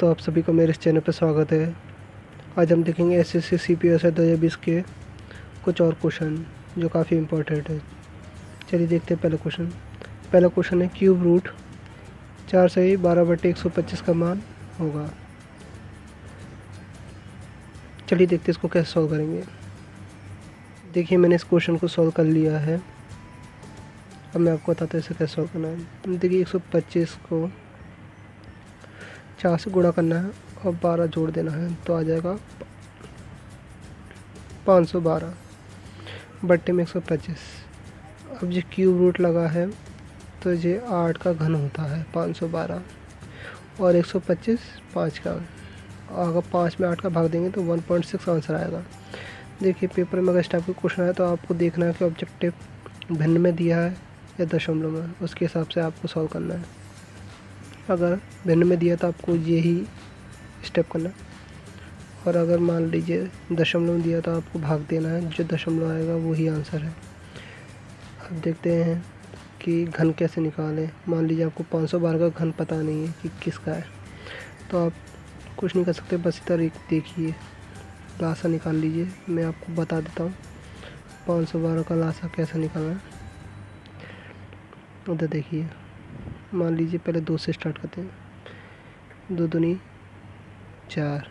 दोस्तों, आप सभी को मेरे इस चैनल पर स्वागत है। आज हम देखेंगे एसएससी सीपीएसई 2020 के कुछ और क्वेश्चन जो काफ़ी इम्पोर्टेंट है। चलिए देखते हैं पहला क्वेश्चन है क्यूब रूट 4 से 12/125 का मान होगा। चलिए देखते हैं इसको कैसे सॉल्व करेंगे। देखिए मैंने इस क्वेश्चन को सॉल्व कर लिया है। अब मैं आपको बताता हूँ इसे कैसे सॉल्व करना है। देखिए 125 को 4 से गुणा करना है और 12 जोड़ देना है तो आ जाएगा 512 बट्टे में 125। अब ये क्यूब रूट लगा है तो ये 8 का घन होता है 512 और 125 5 का। अगर 5 में 8 का भाग देंगे तो 1.6 आंसर आएगा। देखिए पेपर में अगर इस टाइप का क्वेश्चन है तो आपको देखना है कि ऑब्जेक्टिव भिन्न में दिया है या दशमलव में, उसके हिसाब से आपको सॉल्व करना है। अगर भिन्न में दिया तो आपको यही स्टेप करना है और अगर मान लीजिए दशमलव दिया तो आपको भाग देना है, जो दशमलव आएगा वही आंसर है। अब देखते हैं कि घन कैसे निकालें। मान लीजिए आपको 512 का घन पता नहीं है कि किसका है तो आप कुछ नहीं कर सकते, बस इधर एक देखिए लासा निकाल लीजिए। मैं आपको बता देता हूँ 512 का लासा कैसे निकालना है। उधर देखिए, मान लीजिए पहले 2 से स्टार्ट करते हैं। 2 दूनी 4,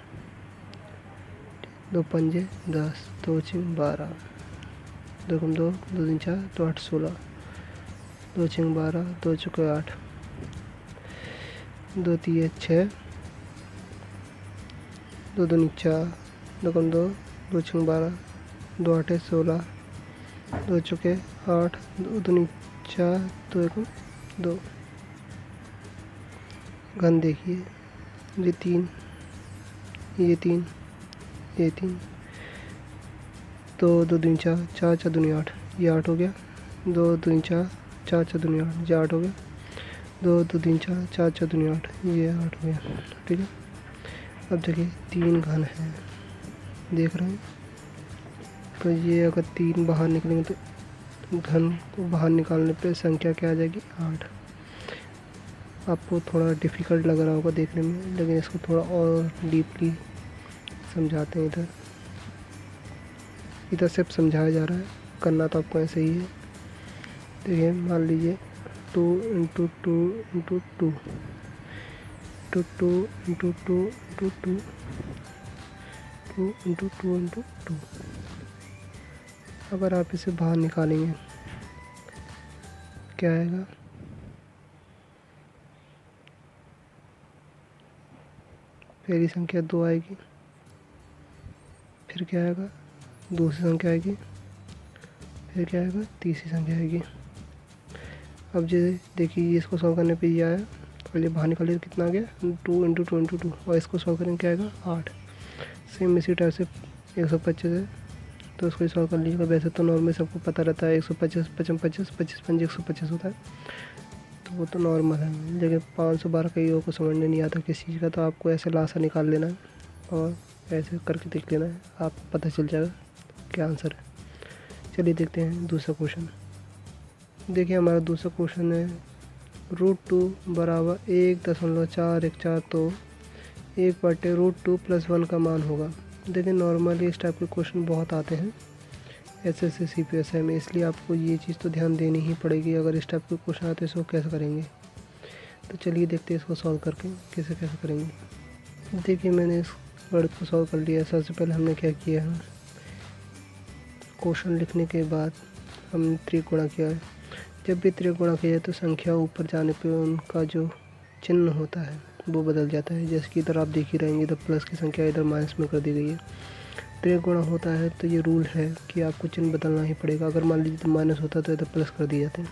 2 पंजे 10, 2 छिंग 12, 2 कम 2, 2 तीन 4, 2 8 16, 2 छिंग 12, 2 चुके 8, 2 तीन 6, 2 दूनी 4, 2 कम 2, 2 छिंग 12, 2 8 16, 2 चुके 8, 2 दूनी 4, 2 एकम 2। घन देखिए ये 3, ये 3, ये 3, 2 2 दूनी 4, 4 4 दूनी 8, ये 8 हो गया। 2 दूनी 4, 4 4 दूनी 8, ये 8 हो गया। 2 2 तीन 4, 4 4 दूनी 8, ये 8 हो गया। ठीक है, अब देखिए 3 घन है, देख रहे हैं। तो ये अगर 3 बाहर निकलेंगे तो घन को बाहर निकालने पे संख्या क्या आ जाएगी 8। आपको थोड़ा डिफ़िकल्ट लग रहा होगा देखने में, लेकिन इसको थोड़ा और डीपली समझाते हैं। इधर सिर्फ समझाया जा रहा है, करना तो आपको ऐसे ही है। देखिए मान लीजिए 2 into 2 into 2 into 2 into 2 into 2 2 into 2 into 2। अगर आप इसे बाहर निकालेंगे क्या आएगा? पहली संख्या 2 आएगी, फिर क्या आएगा? दूसरी संख्या आएगी, फिर क्या आएगा? तीसरी संख्या आएगी। अब जो देखिए इसको सॉल्व करने पे ये आया और ये बाहर निकालिए तो कितना आ गया? 2 इंटू 2 इंटू 2 और इसको सॉल्व करेंगे क्या आएगा? 8। सेम इसी टाइप से 125 है तो उसको सॉल्व कर लीजिएगा। वैसे तो नॉर्मल सबको पता रहता है 125 55 25 25 पंजे 125 होता है, तो वो तो नॉर्मल है। लेकिन 512 कई लोगों को समझ में नहीं आता किस चीज़ का, तो आपको ऐसे लासा निकाल लेना है और ऐसे करके देख लेना है, आपको पता चल जाएगा क्या आंसर है। चलिए देखते हैं दूसरा क्वेश्चन। देखिए हमारा दूसरा क्वेश्चन है √2 बराबर 1.414, तो 1/√2 + 1 का मान होगा। देखिए नॉर्मली इस टाइप के क्वेश्चन बहुत आते हैं एसएससी सीपीएसई में, इसलिए आपको ये चीज़ तो ध्यान देनी ही पड़ेगी। अगर इस टाइप के क्वेश्चन आते हैं इसको कैसे करेंगे, तो चलिए देखते हैं इसको सॉल्व करके कैसे करेंगे। देखिए मैंने इस वर्ड को सॉल्व कर लिया। सबसे पहले हमने क्या किया है, क्वेश्चन लिखने के बाद हमने त्रिगुणा किया है। जब भी त्रिगुणा किया जाए तो संख्या ऊपर जाने पे उनका जो चिन्ह होता है वो बदल जाता है। जैसे कि इधर आप देख ही रहेंगे, इधर प्लस की संख्या इधर माइनस में कर दी गई है। त्रिगुणा होता है तो ये रूल है कि आपको चिन्ह बदलना ही पड़ेगा। अगर मान लीजिए तो माइनस होता तो इधर प्लस कर दिए जाते हैं,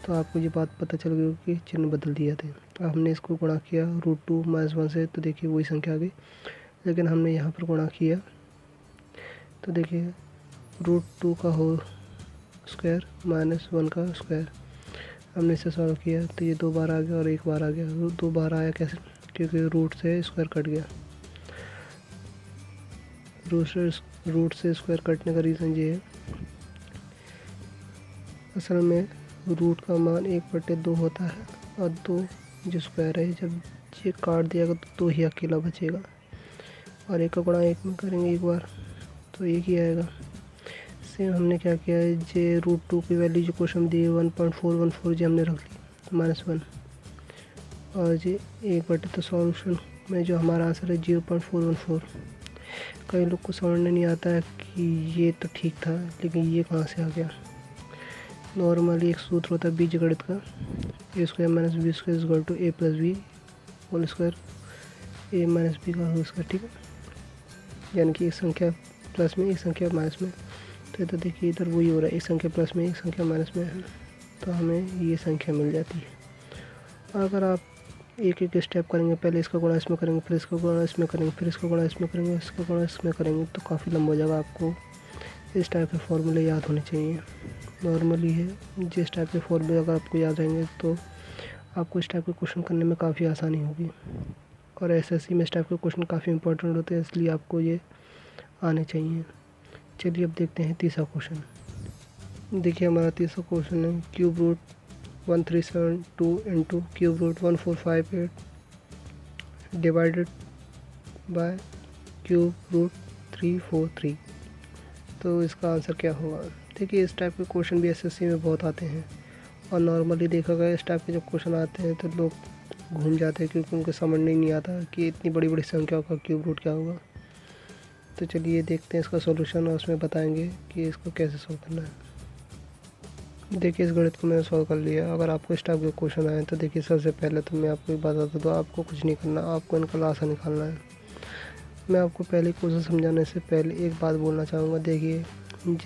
तो आपको ये बात पता चल गई कि चिन्ह बदल दिए जाते हैं। अब हमने इसको गुणा किया √2 - 1 से, तो देखिए वही संख्या आ गई। लेकिन हमने यहाँ पर गुणा किया तो देखिए √2 का होल स्क्वायर -1 का स्क्वायर। हमने इसे सॉल्व किया तो ये 2 बार आ गया और 1 बार आ गया। 2 बार आया कैसे? क्योंकि रूट से स्क्वायर कट गया। रूट से स्क्वायर कटने का रीज़न ये है, असल में रूट का मान 1/2 होता है और 2 जो स्क्वायर है, जब ये काट दिया तो 2 ही अकेला बचेगा, और 1 का गुणा 1 में करेंगे एक बार तो 1 ही आएगा। सेम हमने क्या किया है, जे √2 की वैल्यू जो क्वेश्चन दी है 1.414 जी हमने रख ली -1, और जी 1 तो सॉल्यूशन में जो हमारा आंसर है 0.414। कई लोग को समझ नहीं आता है कि ये तो ठीक था लेकिन ये कहाँ से आ गया। नॉर्मली एक सूत्र होता है बीजगणित का, a² - b² = a + b whole square, a - b का होल स्क्वायर, ठीक है। यानी कि एक संख्या प्लस में एक संख्या माइनस में, तो देखिए इधर वही हो रहा है, एक संख्या प्लस में एक संख्या माइनस में है, तो हमें ये संख्या मिल जाती है। अगर आप एक एक स्टेप करेंगे, पहले इसका गुणा इसमें करेंगे, फिर इसका गुणा इसमें करेंगे, फिर इसका गुणा इसमें करेंगे, इसका गुणा इसमें करेंगे, तो काफ़ी लंबा हो जाएगा। आपको इस टाइप के फॉर्मूले याद होने चाहिए। नॉर्मली है जिस टाइप के फॉर्मूले अगर आपको याद रहेंगे तो आपको इस टाइप के क्वेश्चन करने में काफ़ी आसानी होगी, और एसएससी में इस टाइप के क्वेश्चन काफ़ी इंपॉर्टेंट होते हैं, इसलिए आपको ये आने चाहिए। चलिए अब देखते हैं तीसरा क्वेश्चन। देखिए हमारा तीसरा क्वेश्चन है √1372 × √1458 डिवाइडेड बाय √343। तो इसका आंसर क्या होगा। देखिए इस टाइप के क्वेश्चन भी एसएससी में बहुत आते हैं, और नॉर्मली देखा गया इस टाइप के जब क्वेश्चन आते हैं तो लोग घूम जाते हैं, क्योंकि उनको समझ नहीं आता कि इतनी बड़ी बड़ी संख्या का क्यूब रूट क्या होगा। तो चलिए देखते हैं इसका सॉल्यूशन, और उसमें बताएंगे कि इसको कैसे सॉल्व करना है। देखिए इस गणित को मैंने सॉल्व कर लिया। अगर आपको इस टाइप के क्वेश्चन आए तो देखिए सबसे पहले तो मैं आपको बताता दूँ, आपको कुछ नहीं करना, आपको इनका लासा निकालना है। मैं आपको पहले क्वेश्चन समझाने से पहले एक बात बोलना चाहूँगा। देखिए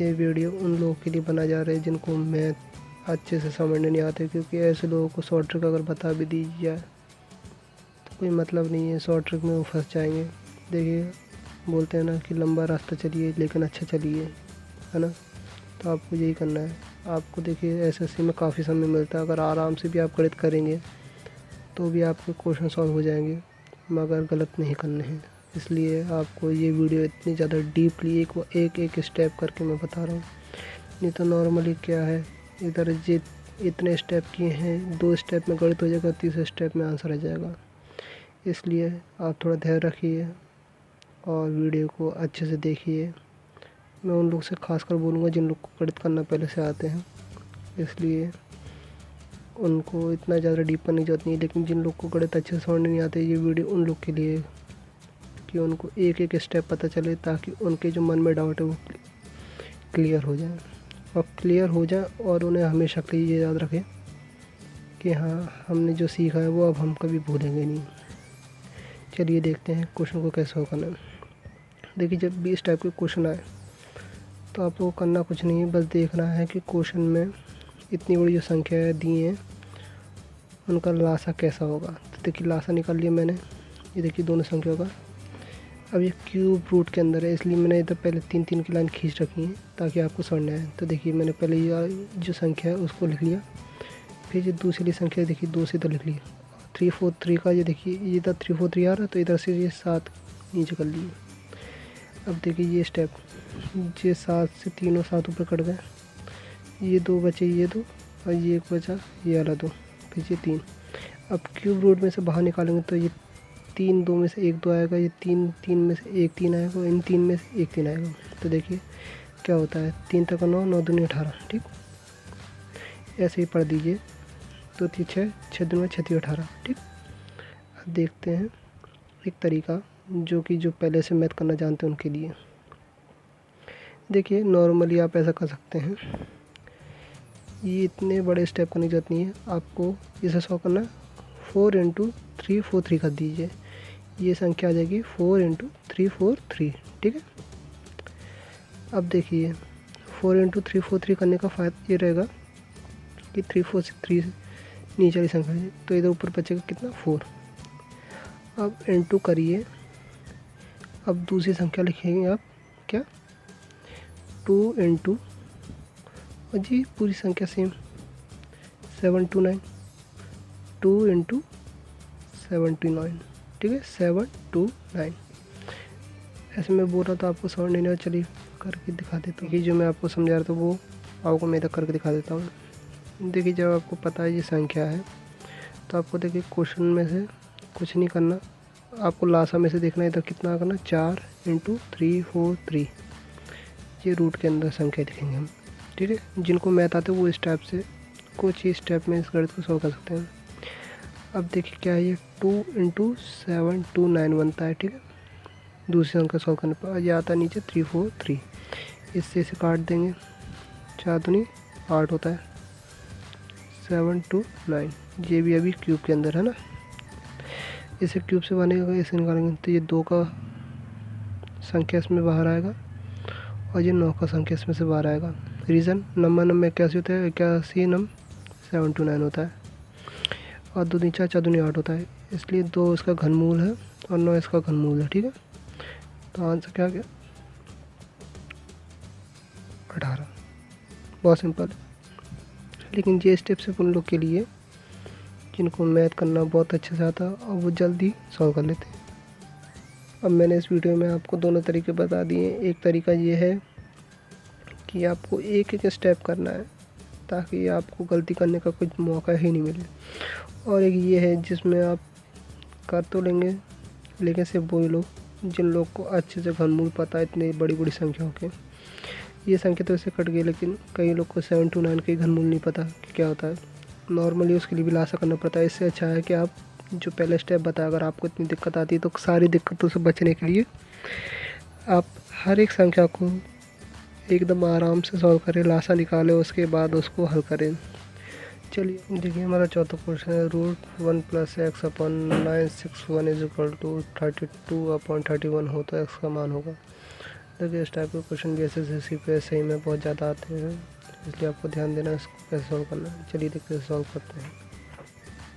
ये वीडियो उन लोगों के लिए बनाया जा रहा है जिनको मैथ अच्छे से समझने नहीं आते, क्योंकि ऐसे लोगों को शॉर्ट ट्रिक अगर बता भी दी जाए तो कोई मतलब नहीं है, शॉर्ट ट्रिक में वो फंस जाएंगे। देखिए बोलते हैं ना कि लंबा रास्ता चलिए लेकिन अच्छा चलिए, है ना। तो आपको यही करना है। आपको देखिए एसएससी में काफ़ी समय मिलता है, अगर आराम से भी आप गणित करेंगे तो भी आपके क्वेश्चन सॉल्व हो जाएंगे, मगर गलत नहीं करने हैं। इसलिए आपको ये वीडियो इतनी ज़्यादा डीपली एक स्टेप करके मैं बता रहा हूँ। नहीं तो नॉर्मली क्या है, इधर जे इतने स्टेप किए हैं, 2 स्टेप में गणित हो जाएगा, तीसरे स्टेप में आंसर आ जाएगा। इसलिए आप थोड़ा धैर्य रखिए और वीडियो को अच्छे से देखिए। मैं उन लोग से खासकर बोलूँगा जिन लोग को गणित करना पहले से आते हैं, इसलिए उनको इतना ज़्यादा डीप करने की जरूरत नहीं है। लेकिन जिन लोग को गणित अच्छे से समझ नहीं आते, ये वीडियो उन लोग के लिए कि उनको एक एक स्टेप पता चले, ताकि उनके जो मन में डाउट है वो क्लियर हो जाए, और उन्हें हमेशा के लिए ये याद रखें कि हाँ हमने जो सीखा है वो अब हम कभी भूलेंगे नहीं। चलिए देखते हैं क्वेश्चन को कैसे हो करना है। देखिए जब भी इस टाइप के क्वेश्चन आए तो आपको करना कुछ नहीं है, बस देखना है कि क्वेश्चन में इतनी बड़ी जो संख्या दी हैं उनका लासा कैसा होगा। तो देखिए लासा निकाल लिया मैंने, ये देखिए दोनों संख्याओं का। अब ये क्यूब रूट के अंदर है, इसलिए मैंने इधर पहले 3-3 की लाइन खींच रखी है ताकि आपको समझ में आए। तो देखिए मैंने पहले ये जो संख्या है उसको लिख लिया, फिर जो दूसरी संख्या देखिए 2 से इधर लिख लिया, 343 का ये देखिए ये इधर 343 आ रहा है, तो इधर से ये 7 नीचे कर लिए। अब देखिए ये स्टेप, ये 7 से तीनों 7 ऊपर कट गए, ये 2 बचे, ये 2 और ये 1 बचा, ये वाला 2, फिर ये 3। अब क्यूब रूट में से बाहर निकालेंगे तो ये 3 2 में से 1 2 आएगा, ये 3 3 में से 1 3 आएगा, इन 3 में से 1 3 आएगा। तो देखिए क्या होता है, 3 तक 9 9 दूनी 18, ठीक। ऐसे ही पढ़ दीजिए, तो 6 6 दूनी 6 18, ठीक। अब देखते हैं एक तरीका जो पहले से मैथ करना जानते हैं उनके लिए। देखिए नॉर्मली आप ऐसा कर सकते हैं, ये इतने बड़े स्टेप करने की जरूरत नहीं है, आपको इसे सॉल्व करना है। 4 × 343 कर दीजिए, ये संख्या आ जाएगी 4 × 343, ठीक है। अब देखिए 4 × 343 करने का फ़ायदा ये रहेगा कि 343 नीचे वाली संख्या है, तो इधर ऊपर बचेगा कितना 4। अब × करिए, अब दूसरी संख्या लिखेंगे आप क्या 2 × और जी पूरी संख्या सेम 729, 2 × 79, ठीक है 729। ऐसे मैं बोल रहा था आपको समझ नहीं आया, चलिए करके दिखा देता हूँ। देखिए जो मैं आपको समझा रहा था वो आपको मैं इधर करके दिखा देता हूँ। देखिए जब आपको पता है ये संख्या है तो आपको देखिए क्वेश्चन में से कुछ नहीं करना, आपको लासा में से देखना है इधर कितना करना, 4 × 3 4 3, ये रूट के अंदर संख्या लिखेंगे हम। ठीक है, जिनको मैथ आते हैं वो इस टाइप से कुछ ही स्टेप में इस गणित को सॉल्व कर सकते हैं। अब देखिए क्या है ये, 2 × 7 2 9 बनता है। ठीक है, दूसरी संख्या सॉल्व करने पर ये आता है नीचे 3 4 3, इससे इसे काट देंगे, 4 दूनी 8 होता है, 7 2 9, ये भी अभी क्यूब के अंदर है ना, इसे क्यूब से बनेगा, इसे निकालेंगे तो ये 2 का संख्या इसमें बाहर आएगा और ये 9 का संख्या इसमें से बाहर आएगा। रीज़न, नंबर में 81 होता है, 81 नम 7 2 9 होता है, और 2 दूनी 4 4 दूनी 8 होता है, इसलिए 2 इसका घनमूल है और 9 इसका घनमूल है। ठीक है, तो आंसर क्या आ गया, 18। बहुत सिंपल है, लेकिन ये स्टेप सिर्फ उन लोग के लिए जिनको मैथ करना बहुत अच्छे से आता और वो जल्दी सॉल्व कर लेते हैं। अब मैंने इस वीडियो में आपको दोनों तरीके बता दिए। एक तरीका ये है कि आपको एक एक स्टेप करना है ताकि आपको गलती करने का कुछ मौका ही नहीं मिले, और एक ये है जिसमें आप कर तो लेंगे लेकिन सिर्फ वही लोग जिन लोग को अच्छे से घनमूल पता है इतनी बड़ी बड़ी संख्याओं के। ये संख्या तो इससे कट गई, लेकिन कई लोग को 7 2 9 के घनमूल नहीं पता कि क्या होता है, नॉर्मली उसके लिए भी लासा करना पड़ता है। इससे अच्छा है कि आप जो पहले स्टेप बताया, अगर आपको इतनी दिक्कत आती है तो सारी दिक्कतों से बचने के लिए आप हर एक संख्या को एकदम आराम से सॉल्व करें, लासा निकालें, उसके बाद उसको हल करें। चलिए देखिए, हमारा चौथा क्वेश्चन है, √1 + x/961 = 32/31 हो तो x का मान होगा। देखिए इस टाइप के क्वेश्चन भी SSC पे सही में बहुत ज़्यादा आते हैं, इसलिए आपको ध्यान देना इसको कैसे सॉल्व करना है। चलिए देखते हैं सॉल्व करते हैं।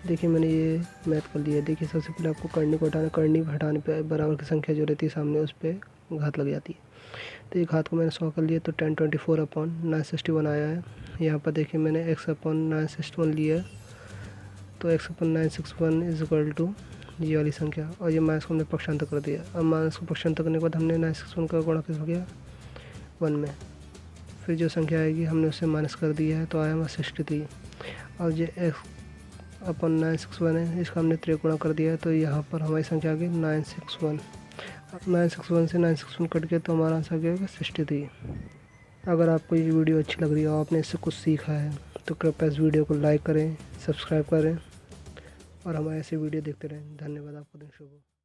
देखिए मैंने ये मैथ कर लिया। देखिए सबसे पहले आपको करनी को हटाना, करनी हटाने पे बराबर की संख्या जो रहती है सामने उस पर घात लग जाती है। तो ये घात को मैंने सॉल्व कर लिया तो 1024/961 आया है। यहाँ पर देखिए मैंने x/961 लिया, तो x/961 = ये वाली संख्या, और ये माइनस को हमने पक्षांतर कर दिया। अब माइनस को पक्षांतर करने के बाद हमने 961 का गुणा किस हो गया 1 में, फिर जो संख्या आएगी हमने उससे माइनस कर दिया है तो आया हमारा 63। और ये x/961 है, इसका हमने त्रिगुणा कर दिया है तो यहाँ पर हमारी संख्या आ गई 961। अब 961 से 961 कट गया तो हमारा आंसर आ गया 63। अगर आपको ये वीडियो अच्छी लग रही है और आपने इससे कुछ सीखा है तो कृपया इस वीडियो को लाइक करें, सब्सक्राइब करें और हमारे ऐसे वीडियो देखते रहें। धन्यवाद, आपका दिन शुभ हो।